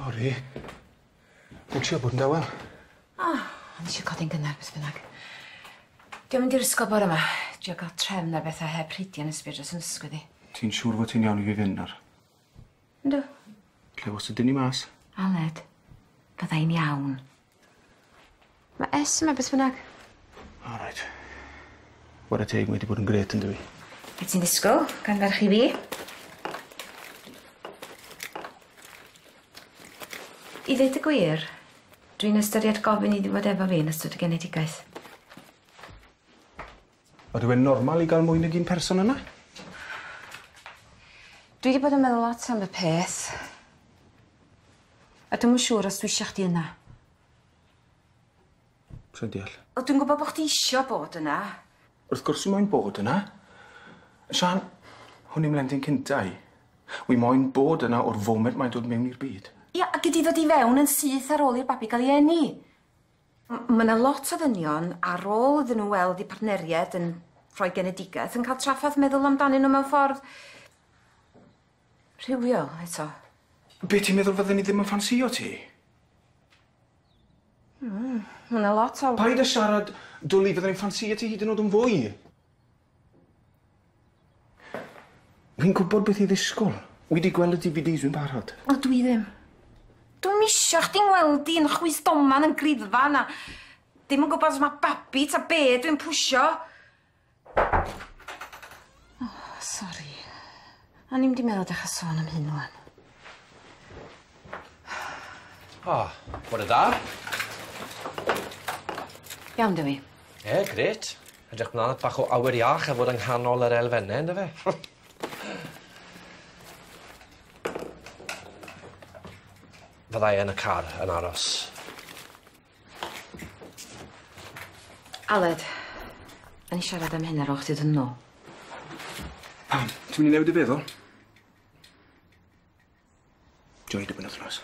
Sori. Dwi'n trio bod yn dawel. Ond eisiau codi'n gynnar beth bynnag. Dwi'n mynd i'r ysgol bore yma. Dwi'n gael trefn ar bethau heb rhidiau yn ysbryd dros yn ysgwydd i. Ti'n siŵr fod ti'n iawn i fi fynd ar? Yndw. Lle was ydyn ni mas? Aled, byddai'n iawn. Mae S yma beth bynnag. All right. Wara teg wedi bod yn gret yn dwi. Be ti'n ddisgwyl? Gan ferch i fi? I ddeud y gwir, dwi'n ystyried gofyn iddi fod efo fi yn ystod y genedigaeth. A dwi'n normal i gael mwy nag un person yna? Dwi wedi bod yn meddwl lot am y peth. A dwi'n siŵr os dwi eisiau chdi yna. Sa'n deall? O, dwi'n gwybod bod chdi isio bod yna. Wrth gwrs i moyn bod yna. Sian, hwn i'n mlendyn cyntau. Wi moyn bod yna o'r foment mae'n dod mewn i'r byd. Ia, a gyd i ddod i fewn yn syth ar ôl i'r babi gael ei eni. Mae yna lot o ddynion ar ôl iddyn nhw weld eu partneriaid yn rhoi genedigaeth yn cael traffaeth meddwl amdanyn nhw mewn ffordd rhywiol eto. Be ti'n meddwl fydden ni ddim yn ffansio ti? Mae yna lot o... Paid â siarad dwlu fydden ni'n ffansio ti hyd yn oed yn fwy. Fi'n gwybod beth i ddisgwyl. Wedi gweld y DVDs fi'n barod. O, dwi ddim. Dwi'n misio chdi'n weld i'n chwys doman yn griddfa na. Dim yn gwybod os mae babi ta be dwi'n pwysio. Sori. A ni'n di meddwl dechrau sôn am hyn wan. Bore da. Iawn, dwi. Gret. Edrych mlaen at bach o awyr iach a fod yng nghanol yr elfennau, ynddo fe? Fyddai yn y car yn aros. Aled, yn i siarad am hyn ar ôl chdi dod yn ôl. Pam, ti'n mynd i newid y feddwl? Joio dy bynnag nos.